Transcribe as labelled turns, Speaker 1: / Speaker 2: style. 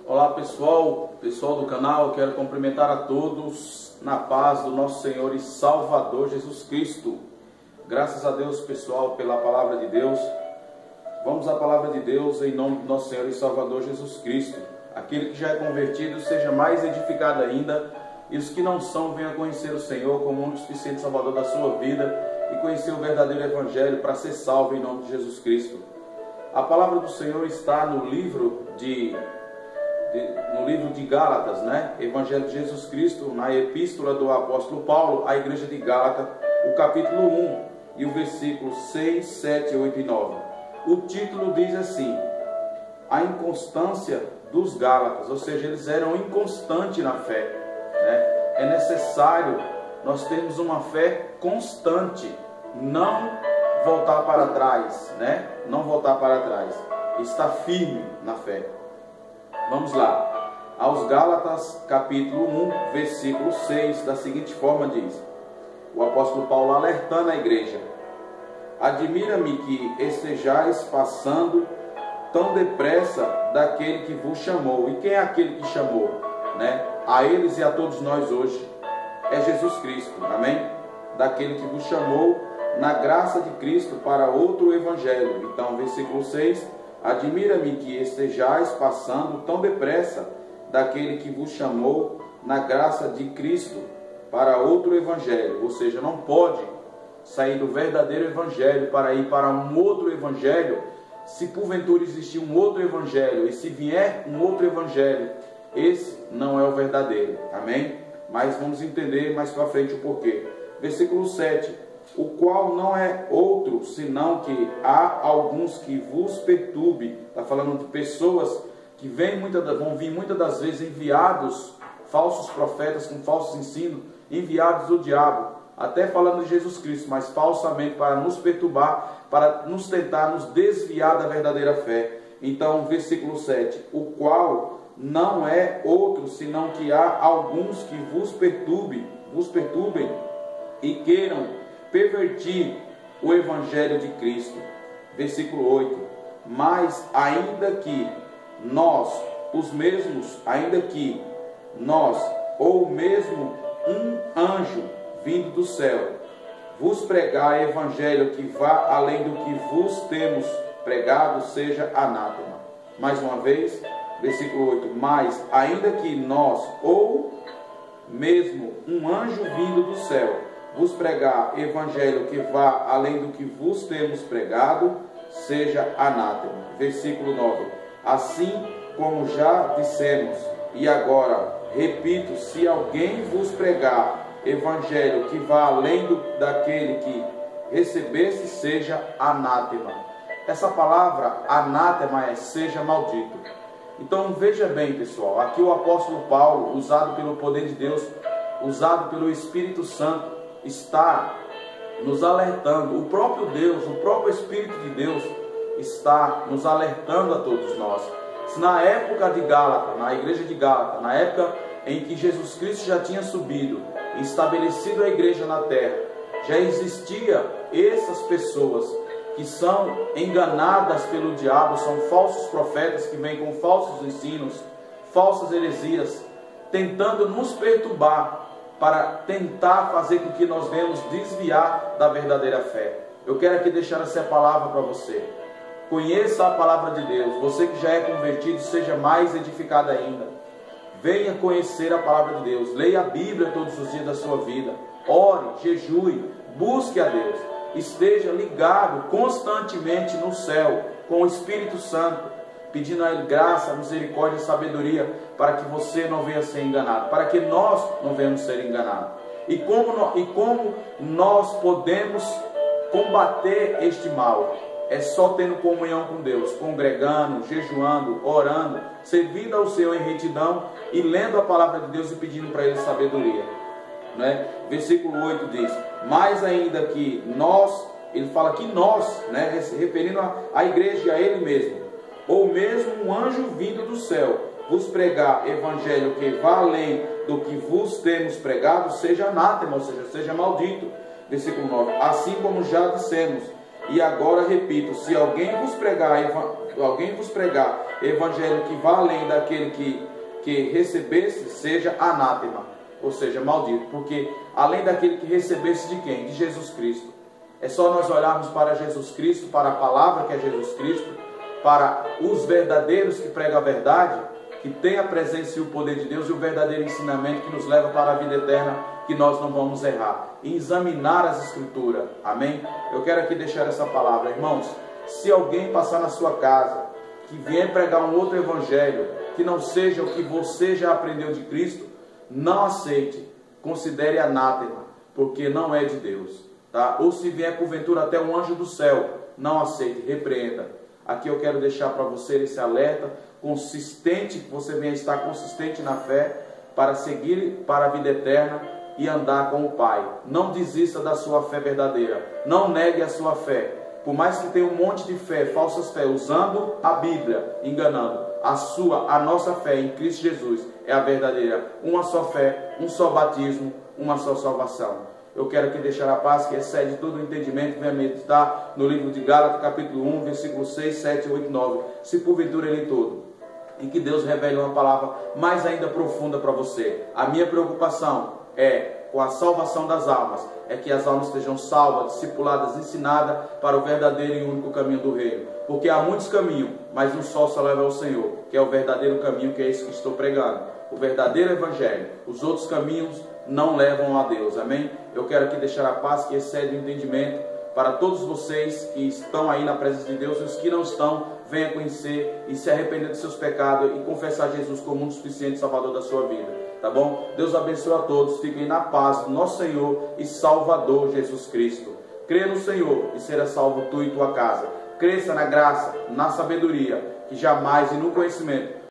Speaker 1: Olá pessoal do canal, eu quero cumprimentar a todos na paz do nosso Senhor e Salvador Jesus Cristo. Graças a Deus, pessoal, pela palavra de Deus. Vamos à palavra de Deus em nome do nosso Senhor e Salvador Jesus Cristo. Aquele que já é convertido seja mais edificado ainda, e os que não são venham conhecer o Senhor como o único suficiente Salvador da sua vida e conhecer o verdadeiro Evangelho para ser salvo em nome de Jesus Cristo. A palavra do Senhor está no livro de Gálatas, né? Evangelho de Jesus Cristo, na epístola do apóstolo Paulo à igreja de Gálatas, o capítulo 1 e o versículo 6, 7, 8 e 9. O título diz assim: a inconstância dos Gálatas, ou seja, eles eram inconstantes na fé, né? É necessário nós termos uma fé constante, não voltar para trás, né? Não voltar para trás, estar firme na fé. Vamos lá, aos Gálatas, capítulo 1, versículo 6, da seguinte forma diz, o apóstolo Paulo alertando a igreja: admira-me que estejais passando tão depressa daquele que vos chamou. E quem é aquele que chamou, né? A eles e a todos nós hoje, é Jesus Cristo, amém? Daquele que vos chamou na graça de Cristo para outro evangelho. Então, versículo 6, admira-me que estejais passando tão depressa daquele que vos chamou na graça de Cristo para outro evangelho. Ou seja, não pode sair do verdadeiro evangelho para ir para um outro evangelho, se porventura existir um outro evangelho, e se vier um outro evangelho, esse não é o verdadeiro, amém? Mas vamos entender mais para frente o porquê. Versículo 7, o qual não é outro, senão que há alguns que vos perturbe. Está falando de pessoas que vão vir muitas das vezes enviados, falsos profetas com falsos ensinos, enviados do diabo, até falando de Jesus Cristo, mas falsamente, para nos perturbar, para nos tentar nos desviar da verdadeira fé. Então, versículo 7, o qual não é outro, senão que há alguns que vos perturbem e queiram pervertir o evangelho de Cristo. Versículo 8, mas ainda que nós, ou mesmo um anjo vindo do céu, vos pregar evangelho que vá além do que vos temos pregado, seja anátema. Mais uma vez, versículo 8, mas ainda que nós, ou mesmo um anjo vindo do céu, vos pregar evangelho que vá além do que vos temos pregado, seja anátema. Versículo 9, assim como já dissemos, e agora repito, se alguém vos pregar evangelho que vá além daquele que recebesse, seja anátema. Essa palavra anátema é seja maldito. Então veja bem, pessoal, aqui o apóstolo Paulo, usado pelo poder de Deus, usado pelo Espírito Santo, está nos alertando. O próprio Deus, o próprio Espírito de Deus está nos alertando a todos nós. Se na época de Gálatas, na igreja de Gálatas, na época em que Jesus Cristo já tinha subido e estabelecido a igreja na terra, já existia essas pessoas que são enganadas pelo diabo, são falsos profetas que vêm com falsos ensinos, falsas heresias, tentando nos perturbar para tentar fazer com que nós venhamos desviar da verdadeira fé. Eu quero aqui deixar essa palavra para você. Conheça a palavra de Deus. Você que já é convertido, seja mais edificado ainda. Venha conhecer a palavra de Deus. Leia a Bíblia todos os dias da sua vida. Ore, jejue, busque a Deus. Esteja ligado constantemente no céu com o Espírito Santo, pedindo a Ele graça, misericórdia e sabedoria para que você não venha ser enganado, para que nós não venhamos ser enganados. E como nós podemos combater este mal? É só tendo comunhão com Deus, congregando, jejuando, orando, servindo ao Senhor em retidão e lendo a palavra de Deus e pedindo para Ele sabedoria, né? Versículo 8 diz, mais ainda que nós, ele fala que nós, né, se referindo à igreja e a Ele mesmo, ou mesmo um anjo vindo do céu, vos pregar evangelho que vá além do que vos temos pregado, seja anátema, ou seja, seja maldito. Versículo 9, assim como já dissemos, E agora repito, se alguém vos pregar evangelho que vá além daquele que recebesse, seja anátema, ou seja, maldito, porque além daquele que recebesse de quem? De Jesus Cristo. É só nós olharmos para Jesus Cristo, para a palavra que é Jesus Cristo, para os verdadeiros que pregam a verdade, que tem a presença e o poder de Deus e o verdadeiro ensinamento que nos leva para a vida eterna, que nós não vamos errar. E examinar as Escrituras. Amém? Eu quero aqui deixar essa palavra, irmãos. Se alguém passar na sua casa, que vier pregar um outro evangelho, que não seja o que você já aprendeu de Cristo, não aceite, considere anátema, porque não é de Deus, tá? Ou se vier porventura até um anjo do céu, não aceite, repreenda. Aqui eu quero deixar para você esse alerta consistente, que você venha estar consistente na fé, para seguir para a vida eterna e andar com o Pai. Não desista da sua fé verdadeira, não negue a sua fé. Por mais que tenha um monte de fé, falsas fé, usando a Bíblia, enganando, a nossa fé em Cristo Jesus é a verdadeira. Uma só fé, um só batismo, uma só salvação. Eu quero aqui deixar a paz que excede todo o entendimento, venha meditar no livro de Gálatas, capítulo 1, versículos 6, 7, 8, 9. Se porventura ele todo. E que Deus revele uma palavra mais ainda profunda para você. A minha preocupação é com a salvação das almas, é que as almas estejam salvas, discipuladas, ensinadas para o verdadeiro e único caminho do reino. Porque há muitos caminhos, mas um só leva ao Senhor, que é o verdadeiro caminho, que é esse que estou pregando. O verdadeiro evangelho. Os outros caminhos não levam a Deus. Amém? Eu quero aqui deixar a paz que excede o entendimento para todos vocês que estão aí na presença de Deus, e os que não estão, venham conhecer e se arrepender dos seus pecados e confessar Jesus como um suficiente Salvador da sua vida, tá bom? Deus abençoe a todos, fiquem na paz do nosso Senhor e Salvador Jesus Cristo. Crê no Senhor e será salvo tu e tua casa. Cresça na graça, na sabedoria, que jamais e no conhecimento